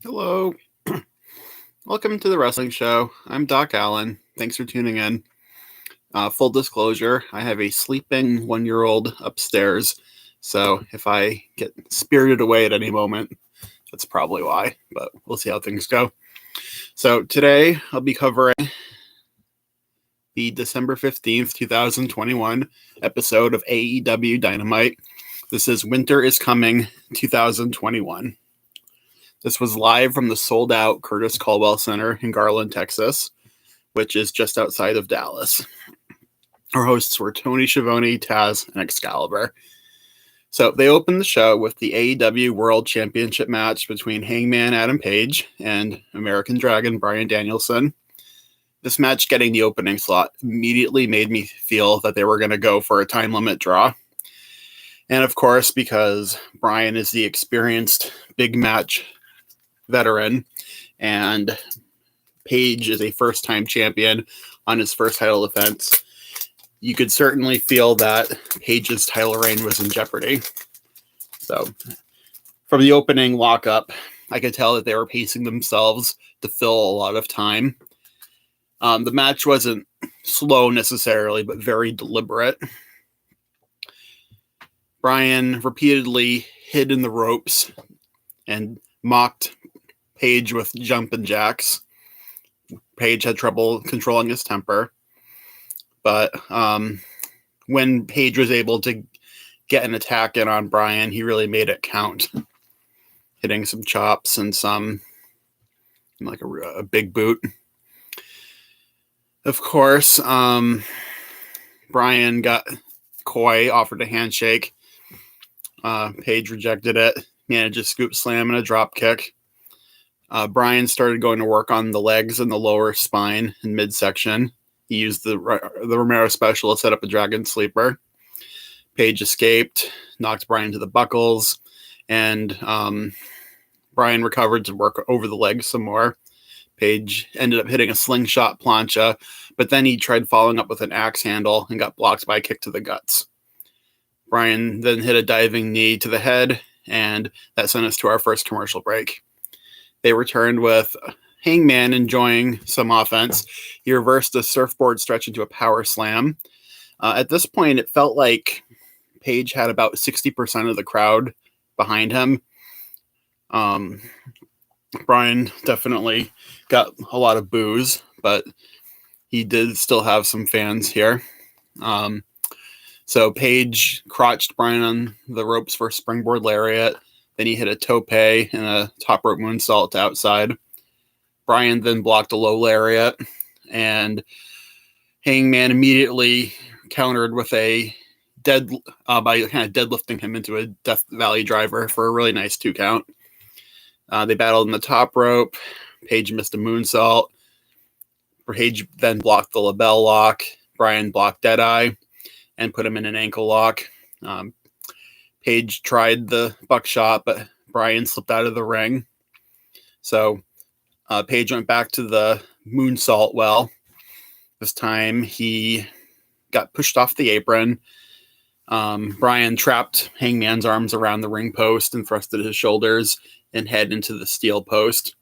Hello. Welcome to the Wrestling Show. I'm Doc Allen. Thanks for tuning in. Full disclosure, I have a sleeping 1-year-old upstairs, so if I get spirited away at any moment, that's probably why, but we'll see how things go. So today, I'll be covering the December 15th, 2021 episode of AEW Dynamite. This is Winter is Coming 2021. This was live from the sold-out Curtis Caldwell Center in Garland, Texas, which is just outside of Dallas. Our hosts were Tony Schiavone, Taz, and Excalibur. So they opened the show with the AEW World Championship match between Hangman Adam Page and American Dragon Bryan Danielson. This match getting the opening slot immediately made me feel that they were going to go for a time limit draw. And of course, because Bryan is the experienced big match veteran, and Page is a first-time champion on his first title defense, you could certainly feel that Page's title reign was in jeopardy. So, from the opening lockup, I could tell that they were pacing themselves to fill a lot of time. The match wasn't slow necessarily, but very deliberate. Bryan repeatedly hid in the ropes and mocked Page with jumping jacks. Page had trouble controlling his temper, but when Page was able to get an attack in on Bryan, he really made it count, hitting some chops and some like a big boot. Of course, Bryan got coy, offered a handshake. Page rejected it, managed a scoop slam and a drop kick. Bryan started going to work on the legs and the lower spine and midsection. He used the Romero special to set up a dragon sleeper. Page escaped, knocked Bryan to the buckles, and Bryan recovered to work over the legs some more. Page ended up hitting a slingshot plancha, but then he tried following up with an axe handle and got blocked by a kick to the guts. Bryan then hit a diving knee to the head, and that sent us to our first commercial break. They returned with Hangman enjoying some offense. He reversed a surfboard stretch into a power slam. At this point, it felt like Page had about 60% of the crowd behind him. Bryan definitely got a lot of boos, but he did still have some fans here. So Page crotched Bryan on the ropes for a springboard lariat. Then he hit a tope and a top rope moonsault to outside. Bryan then blocked a low lariat, and Hangman immediately countered with a by kind of deadlifting him into a Death Valley driver for a really nice 2 count. They battled in the top rope. Page missed a moonsault. Page then blocked the label lock. Bryan blocked Deadeye and put him in an ankle lock. Page tried the buckshot, but Bryan slipped out of the ring. So Page went back to the moonsault well. This time he got pushed off the apron. Bryan trapped Hangman's arms around the ring post and thrusted his shoulders and head into the steel post.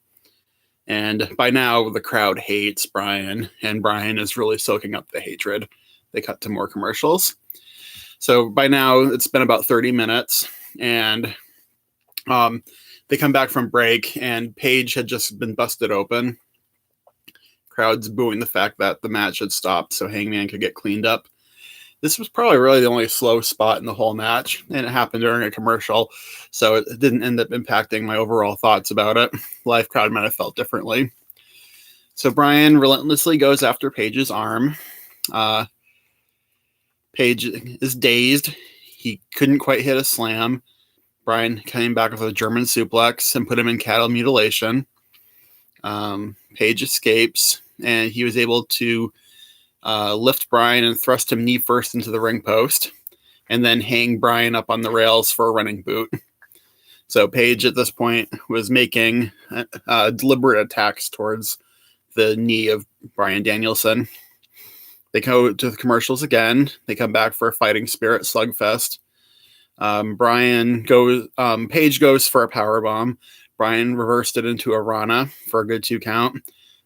And by now, the crowd hates Bryan, and Bryan is really soaking up the hatred. They cut to more commercials. So by now, it's been about 30 minutes, and they come back from break, and Page had just been busted open. Crowd's booing the fact that the match had stopped so Hangman could get cleaned up. This was probably really the only slow spot in the whole match, and it happened during a commercial, so it didn't end up impacting my overall thoughts about it. Live crowd might have felt differently. So Bryan relentlessly goes after Page's arm. Page is dazed. He couldn't quite hit a slam. Bryan came back with a German suplex and put him in cattle mutilation. Page escapes, and he was able to lift Bryan and thrust him knee first into the ring post, and then hang Bryan up on the rails for a running boot. So Page at this point was making deliberate attacks towards the knee of Bryan Danielson. They go to the commercials again. They come back for a fighting spirit slugfest. Page goes for a powerbomb. Bryan reversed it into a Rana for a good 2 count.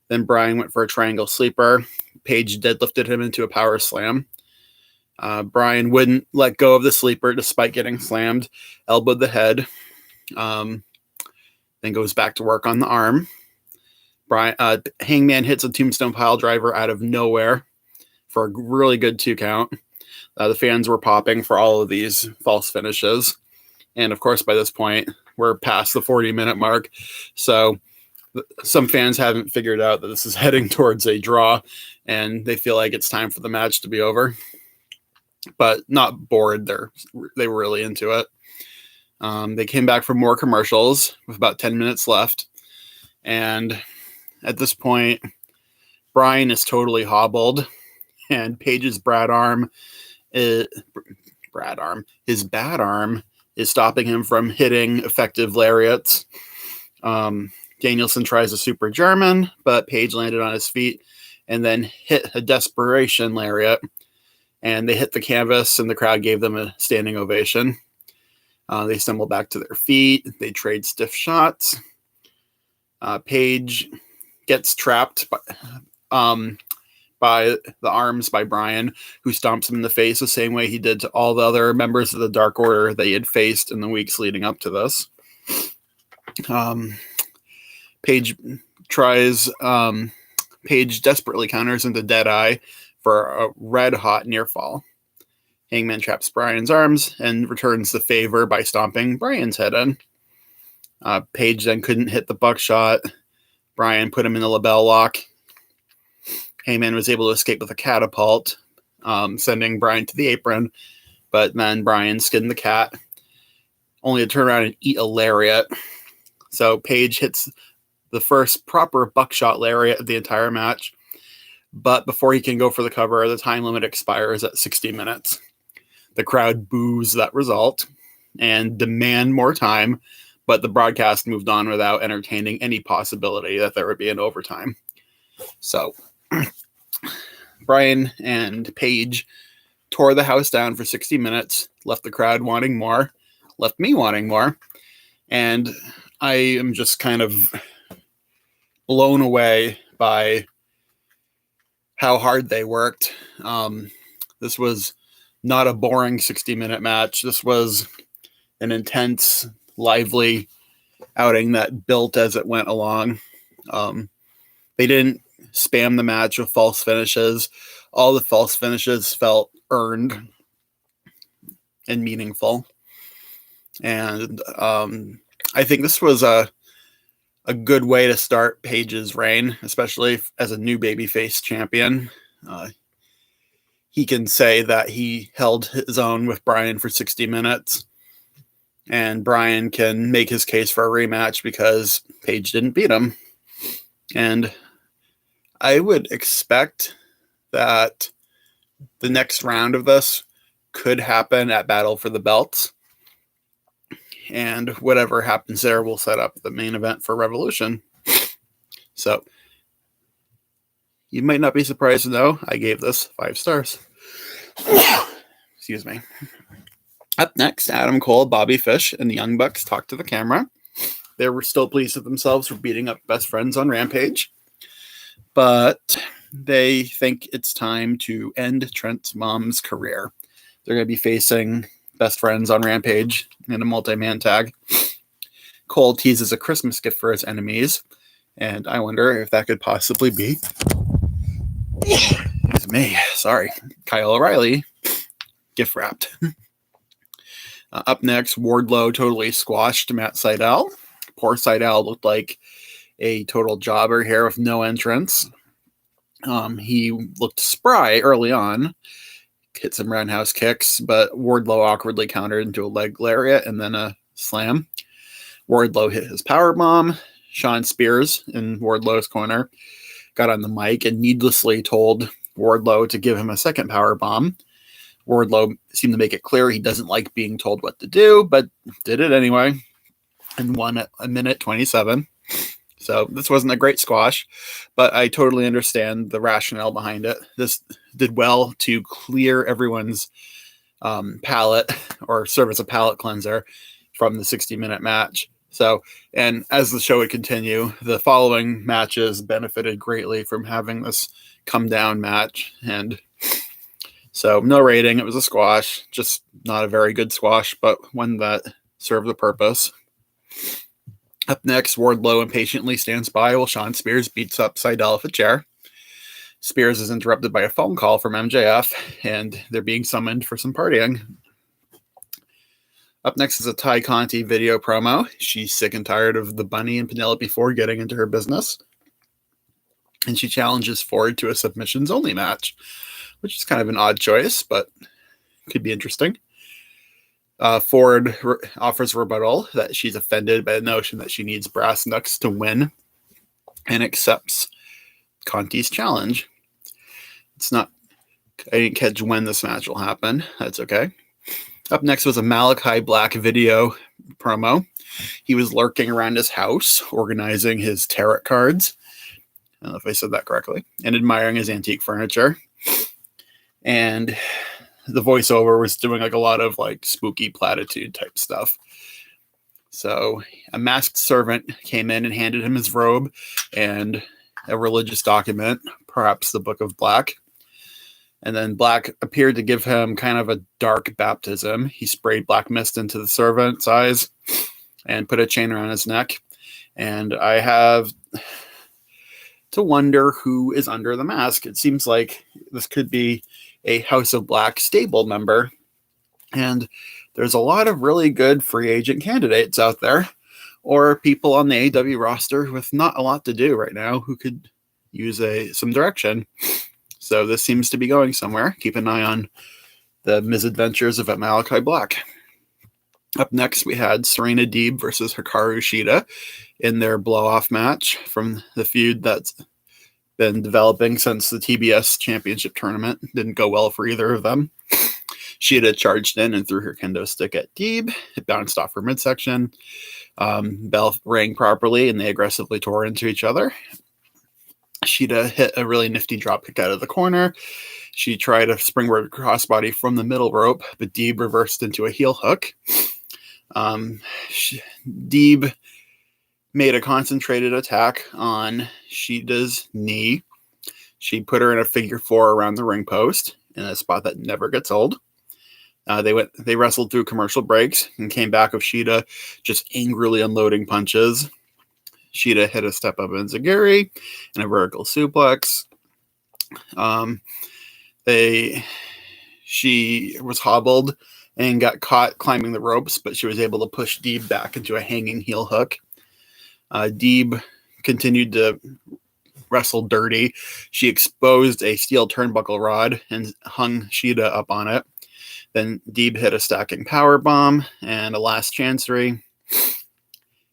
Then Bryan went for a triangle sleeper. Page deadlifted him into a power slam. Bryan wouldn't let go of the sleeper despite getting slammed, elbowed the head, then goes back to work on the arm. Hangman hits a tombstone pile driver out of nowhere for a really good 2 count. The fans were popping for all of these false finishes. And of course, by this point, we're past the 40-minute mark. So some fans haven't figured out that this is heading towards a draw, and they feel like it's time for the match to be over. But not bored. They were really into it. They came back for more commercials with about 10 minutes left. And at this point, Bryan is totally hobbled, and Page's bad arm is stopping him from hitting effective lariats. Danielson tries a super German, but Page landed on his feet and then hit a desperation lariat. And they hit the canvas, and the crowd gave them a standing ovation. They stumble back to their feet. They trade stiff shots. Page gets trapped by the arms by Bryan, who stomps him in the face the same way he did to all the other members of the Dark Order that he had faced in the weeks leading up to this. Page desperately counters into Deadeye for a red-hot near fall. Hangman traps Bryan's arms and returns the favor by stomping Bryan's head in. Page then couldn't hit the buckshot. Bryan put him in the label lock. Hangman was able to escape with a catapult, sending Bryan to the apron, but then Bryan skinned the cat, only to turn around and eat a lariat. So Page hits the first proper buckshot lariat of the entire match, but before he can go for the cover, the time limit expires at 60 minutes. The crowd boos that result and demand more time, but the broadcast moved on without entertaining any possibility that there would be an overtime. So Bryan and Page tore the house down for 60 minutes, left the crowd wanting more, left me wanting more, and I am just kind of blown away by how hard they worked. This was not a boring 60-minute match. This was an intense, lively outing that built as it went along. They didn't spam the match with false finishes. All the false finishes felt earned and meaningful. And I think this was a good way to start Page's reign, especially as a new babyface champion. He can say that he held his own with Bryan for 60 minutes, and Bryan can make his case for a rematch because Page didn't beat him. And I would expect that the next round of this could happen at Battle for the Belts. And whatever happens there will set up the main event for Revolution. So you might not be surprised to know I gave this 5 stars. Excuse me. Up next, Adam Cole, Bobby Fish, and the Young Bucks talked to the camera. They were still pleased with themselves for beating up best friends on Rampage, but they think it's time to end Trent's mom's career. They're going to be facing best friends on Rampage in a multi-man tag. Cole teases a Christmas gift for his enemies, and I wonder if that could possibly be Kyle O'Reilly gift wrapped. Up next, Wardlow totally squashed Matt Sydal. Poor Sydal looked like a total jobber here with no entrance. He looked spry early on, hit some roundhouse kicks, but Wardlow awkwardly countered into a leg lariat and then a slam. Wardlow hit his power bomb. Sean Spears in Wardlow's corner got on the mic and needlessly told Wardlow to give him a second power bomb. Wardlow seemed to make it clear he doesn't like being told what to do, but did it anyway and won at a minute 27. So this wasn't a great squash, but I totally understand the rationale behind it. This did well to clear everyone's palate or serve as a palate cleanser from the 60-minute match. So, and as the show would continue, the following matches benefited greatly from having this come down match. And so, no rating. It was a squash, just not a very good squash, but one that served the purpose. Up next, Wardlow impatiently stands by while Sean Spears beats up Seidel with a chair. Spears is interrupted by a phone call from MJF, and they're being summoned for some partying. Up next is a Ty Conti video promo. She's sick and tired of the Bunny and Penelope Ford getting into her business. And she challenges Ford to a submissions-only match, which is kind of an odd choice, but could be interesting. Ford offers rebuttal that she's offended by the notion that she needs brass knucks to win and accepts Conti's challenge. I didn't catch when this match will happen. That's okay. Up next was a Malachi Black video promo. He was lurking around his house, organizing his tarot cards. I don't know if I said that correctly. And admiring his antique furniture. And the voiceover was doing like a lot of like spooky platitude type stuff. So a masked servant came in and handed him his robe and a religious document, perhaps the Book of Black. And then Black appeared to give him kind of a dark baptism. He sprayed black mist into the servant's eyes and put a chain around his neck. And I have to wonder who is under the mask. It seems like this could be a House of Black stable member. And there's a lot of really good free agent candidates out there, or people on the AEW roster with not a lot to do right now who could use some direction. So this seems to be going somewhere. Keep an eye on the misadventures of Malachi Black. Up next, we had Serena Deeb versus Hikaru Shida in their blow-off match from the feud that's been developing since the TBS Championship tournament. Didn't go well for either of them. Shida charged in and threw her kendo stick at Deeb. It bounced off her midsection. Bell rang properly, and they aggressively tore into each other. Shida hit a really nifty dropkick out of the corner. She tried a springboard crossbody from the middle rope, but Deeb reversed into a heel hook. Deeb made a concentrated attack on Shida's knee. She put her in a figure four around the ring post in a spot that never gets old. They wrestled through commercial breaks and came back with Shida just angrily unloading punches. Shida hit a step up enziguri and a vertical suplex. She was hobbled and got caught climbing the ropes, but she was able to push Deeb back into a hanging heel hook. Deeb continued to wrestle dirty. She exposed a steel turnbuckle rod and hung Shida up on it. Then Deeb hit a stacking power bomb and a last chancery.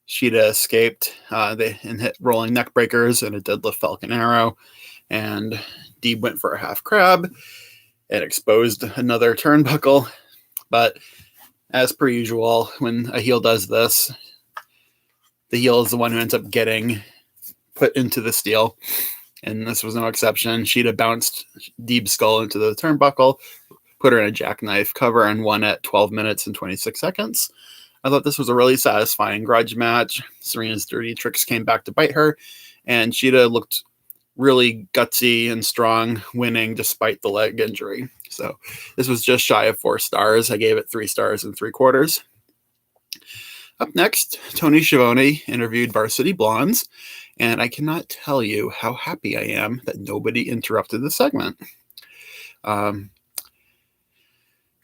Shida escaped and hit rolling neck breakers and a deadlift Falcon Arrow. And Deeb went for a half crab and exposed another turnbuckle. But as per usual, when a heel does this, the heel is the one who ends up getting put into the steel. And this was no exception. Shida bounced Deeb's skull into the turnbuckle, put her in a jackknife cover, and won at 12 minutes and 26 seconds. I thought this was a really satisfying grudge match. Serena's dirty tricks came back to bite her, and Shida looked really gutsy and strong, winning despite the leg injury. So this was just shy of 4 stars. I gave it 3 stars and 3/4. Up next, Tony Schiavone interviewed Varsity Blondes, and I cannot tell you how happy I am that nobody interrupted the segment.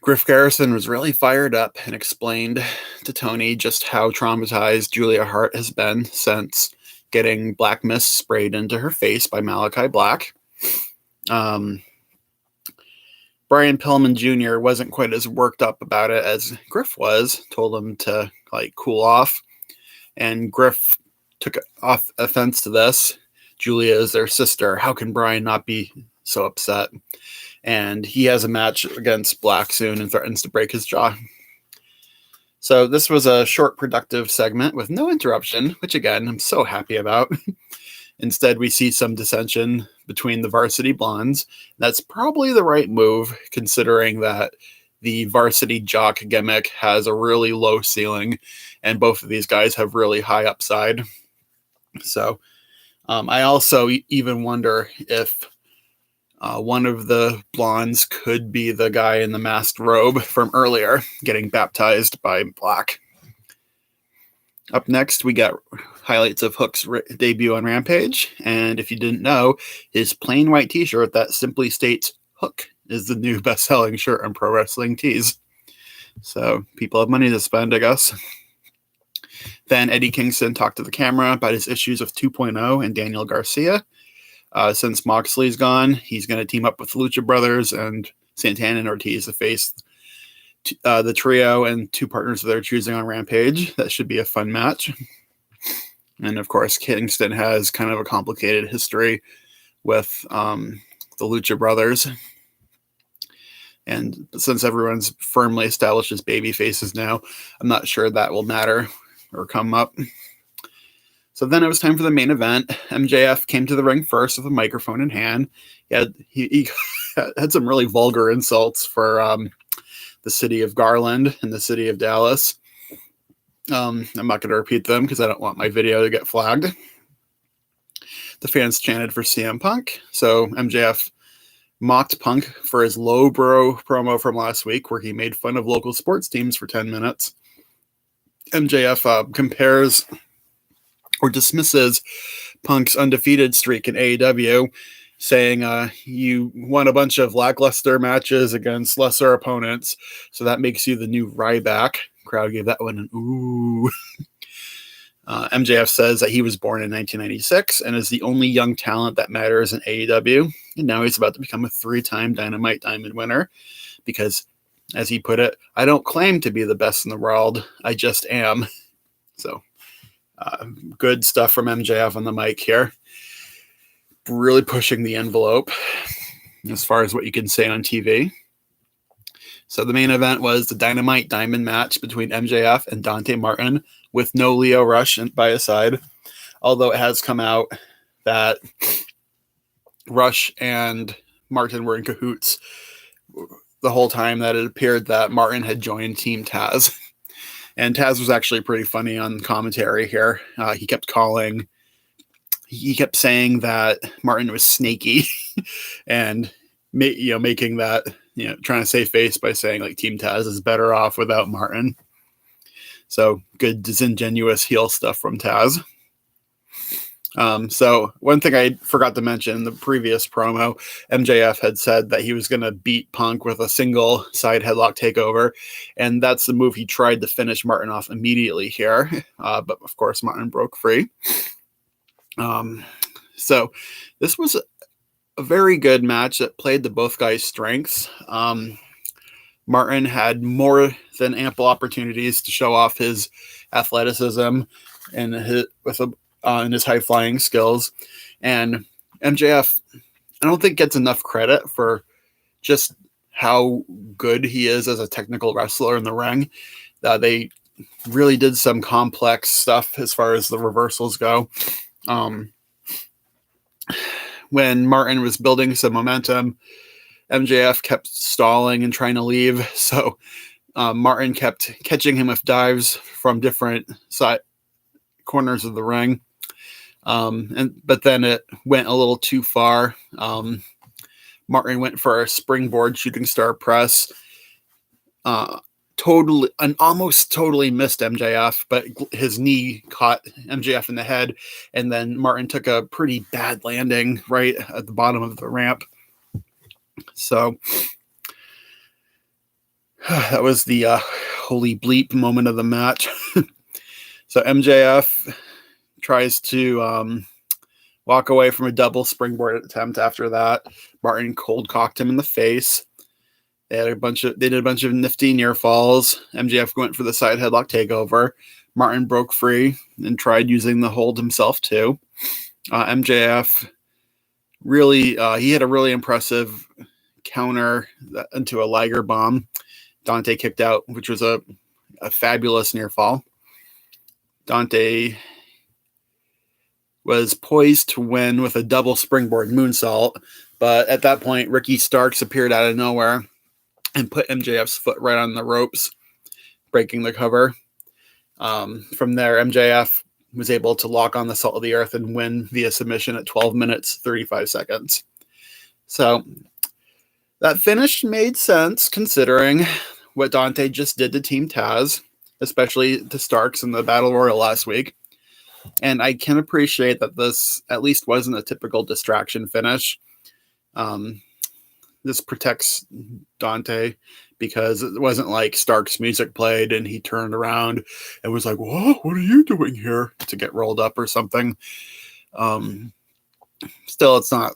Griff Garrison was really fired up and explained to Tony just how traumatized Julia Hart has been since getting black mist sprayed into her face by Malachi Black. Brian Pillman Jr. wasn't quite as worked up about it as Griff was, told him to cool off. And Griff took offense to this. Julia is their sister. How can Brian not be so upset? And he has a match against Black soon and threatens to break his jaw. So this was a short, productive segment with no interruption, which again, I'm so happy about. Instead, we see some dissension between the Varsity Blondes. That's probably the right move, considering that the varsity jock gimmick has a really low ceiling, and both of these guys have really high upside. So I also even wonder if one of the blondes could be the guy in the masked robe from earlier getting baptized by Black. Up next, we got highlights of Hook's debut on Rampage. And if you didn't know, his plain white t-shirt that simply states Hook is the new best-selling shirt on Pro Wrestling Tees. So people have money to spend, I guess. Then Eddie Kingston talked to the camera about his issues with 2.0 and Daniel Garcia. Since Moxley's gone, he's going to team up with Lucha Brothers and Santana and Ortiz to face the trio and two partners they're choosing on Rampage. That should be a fun match. And of course, Kingston has kind of a complicated history with the Lucha Brothers. And since everyone's firmly established as baby faces now, I'm not sure that will matter or come up. So then it was time for the main event. MJF came to the ring first with a microphone in hand. He had some really vulgar insults for the city of Garland and the city of Dallas. I'm not going to repeat them because I don't want my video to get flagged. The fans chanted for CM Punk. So MJF mocked Punk for his lowbrow promo from last week where he made fun of local sports teams for 10 minutes. MJF compares or dismisses Punk's undefeated streak in AEW, saying you won a bunch of lackluster matches against lesser opponents, so that makes you the new Ryback. Crowd gave that one an ooh. MJF says that he was born in 1996 and is the only young talent that matters in AEW, and now he's about to become a 3-time Dynamite Diamond winner because, as he put it, I don't claim to be the best in the world, I just am. So, good stuff from MJF on the mic here. Really pushing the envelope as far as what you can say on TV. So the main event was the Dynamite Diamond match between MJF and Dante Martin with no Lio Rush by his side. Although it has come out that Rush and Martin were in cahoots the whole time, that it appeared that Martin had joined Team Taz. And Taz was actually pretty funny on commentary here. He kept saying that Martin was snaky and making that, trying to save face by saying like Team Taz is better off without Martin. So good disingenuous heel stuff from Taz. So one thing I forgot to mention in the previous promo, MJF had said that he was going to beat Punk with a single side headlock takeover. And that's the move he tried to finish Martin off immediately here. But of course, Martin broke free. So this was a very good match that played to both guys' strengths. Martin had more than ample opportunities to show off his athleticism and his high flying skills. And MJF, I don't think gets enough credit for just how good he is as a technical wrestler in the ring. They really did some complex stuff as far as the reversals go. When Martin was building some momentum, MJF kept stalling and trying to leave. So Martin kept catching him with dives from different side corners of the ring. But then it went a little too far. Martin went for a springboard shooting star press. Almost totally missed MJF, but his knee caught MJF in the head, and then Martin took a pretty bad landing right at the bottom of the ramp. So that was the holy bleep moment of the match. So MJF tries to walk away from a double springboard attempt after that. Martin cold cocked him in the face. They did a bunch of nifty near falls. MJF went for the side headlock takeover. Martin broke free and tried using the hold himself too. MJF really, he had a really impressive counter into a Liger bomb. Dante kicked out, which was a fabulous near fall. Dante was poised to win with a double springboard moonsault, but at that point, Ricky Starks appeared out of nowhere and put MJF's foot right on the ropes, breaking the cover. From there, MJF was able to lock on the Salt of the Earth and win via submission at 12 minutes, 35 seconds. So that finish made sense considering what Dante just did to Team Taz, especially to Starks in the Battle Royal last week. And I can appreciate that this at least wasn't a typical distraction finish. This protects Dante because it wasn't like Stark's music played and he turned around and was like, "Whoa, what are you doing here?" to get rolled up or something. Still, it's not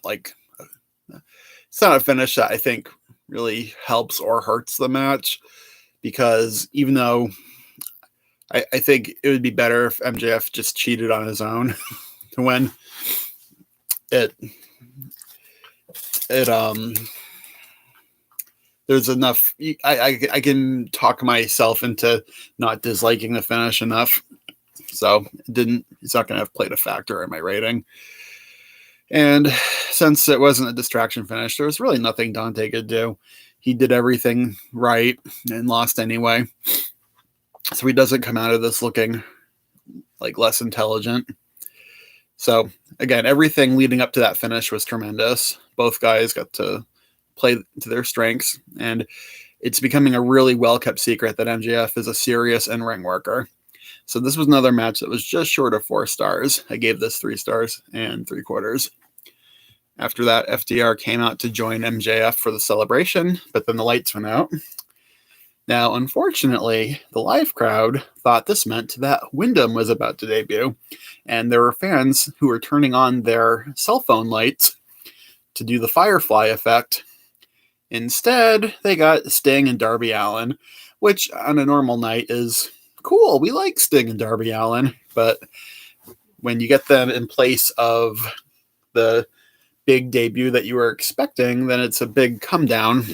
a finish that I think really helps or hurts the match, because even though I think it would be better if MJF just cheated on his own to win, there's enough. I can talk myself into not disliking the finish enough, so it's not going to have played a factor in my rating. And since it wasn't a distraction finish, there was really nothing Dante could do. He did everything right and lost anyway, so he doesn't come out of this looking like less intelligent. So again, everything leading up to that finish was tremendous. Both guys got to play to their strengths, and it's becoming a really well-kept secret that MJF is a serious in-ring worker. So this was another match that was just short of 4 stars. I gave this 3 stars and 3/4. After that, FTR came out to join MJF for the celebration, but then the lights went out. Now, unfortunately, the live crowd thought this meant that Wyndham was about to debut, and there were fans who were turning on their cell phone lights to do the Firefly effect. Instead, they got Sting and Darby Allin, which on a normal night is cool. We like Sting and Darby Allin, but when you get them in place of the big debut that you were expecting, then it's a big come down.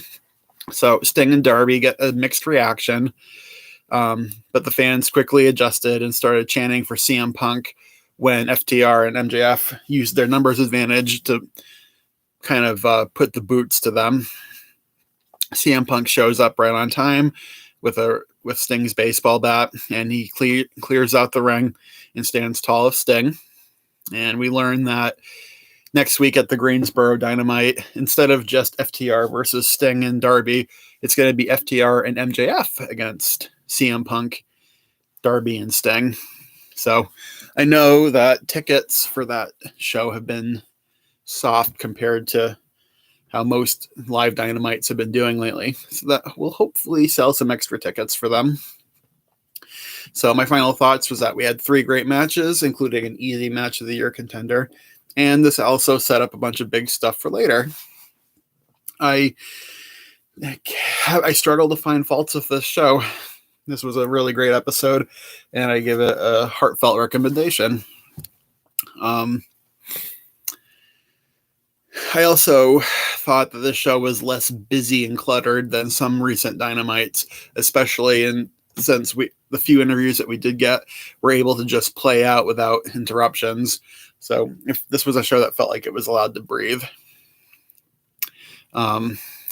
So Sting and Darby get a mixed reaction, but the fans quickly adjusted and started chanting for CM Punk when FTR and MJF used their numbers advantage to kind of put the boots to them. CM Punk shows up right on time with Sting's baseball bat, and he clears out the ring and stands tall of Sting. And we learn that next week at the Greensboro Dynamite, instead of just FTR versus Sting and Darby, it's going to be FTR and MJF against CM Punk, Darby, and Sting. So I know that tickets for that show have been soft compared to how most live Dynamites have been doing lately. So that will hopefully sell some extra tickets for them. So my final thoughts was that we had 3 great matches, including an easy match of the year contender. And this also set up a bunch of big stuff for later. I struggle to find faults with this show. This was a really great episode, and I give it a heartfelt recommendation. I also thought that this show was less busy and cluttered than some recent Dynamites, especially since the few interviews that we did get were able to just play out without interruptions. So if this was a show that felt like it was allowed to breathe.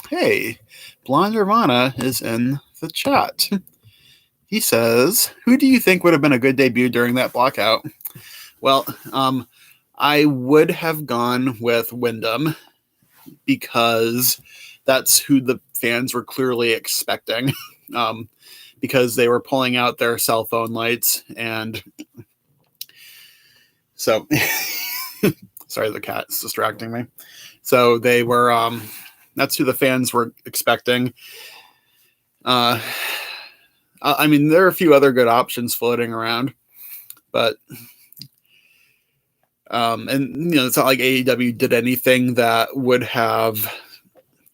Hey, Blonde Nirvana is in the chat. He says, who do you think would have been a good debut during that blackout? Well, I would have gone with Wyndham because that's who the fans were clearly expecting, because they were pulling out their cell phone lights. And so, sorry, the cat's distracting me. So they were, that's who the fans were expecting. I mean, there are a few other good options floating around, but and it's not like AEW did anything that would have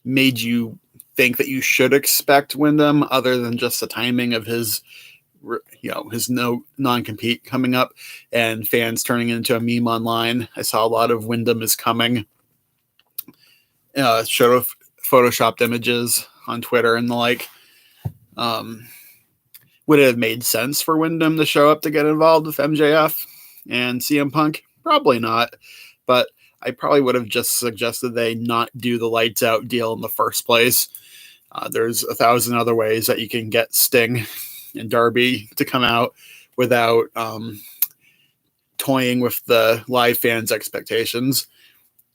made you think that you should expect Wyndham, other than just the timing of his non-compete coming up and fans turning into a meme online. I saw a lot of Wyndham is coming photoshopped images on Twitter and the like. Would it have made sense for Wyndham to show up to get involved with MJF and CM Punk? Probably not, but I probably would have just suggested they not do the lights out deal in the first place. There's 1,000 other ways that you can get Sting and Darby to come out without toying with the live fans' expectations.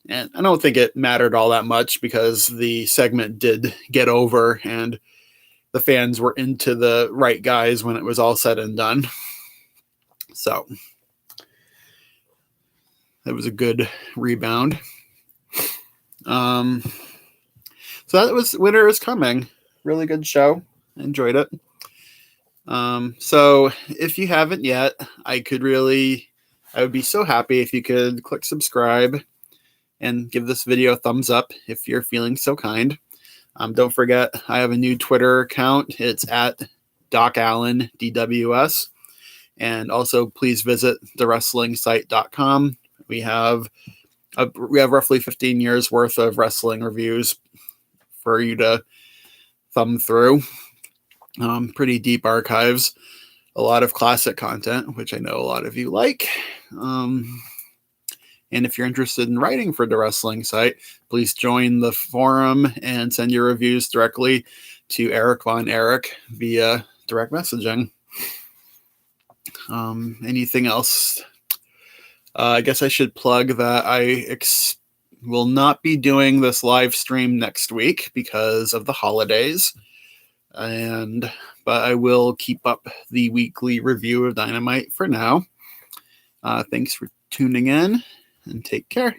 And I don't think it mattered all that much because the segment did get over and the fans were into the right guys when it was all said and done. So it was a good rebound. So that was Winter is Coming. Really good show. Enjoyed it. So if you haven't yet, I would be so happy if you could click subscribe and give this video a thumbs up if you're feeling so kind. Don't forget, I have a new Twitter account. It's at Doc Allen DWS. And also please visit thewrestlingsite.com. We have roughly 15 years worth of wrestling reviews for you to thumb through. Pretty deep archives, a lot of classic content, which I know a lot of you like. And if you're interested in writing for the wrestling site, please join the forum and send your reviews directly to Eric Von Erich via direct messaging. Anything else? I guess I should plug that I will not be doing this live stream next week because of the holidays. But I will keep up the weekly review of Dynamite for now. Thanks for tuning in and take care.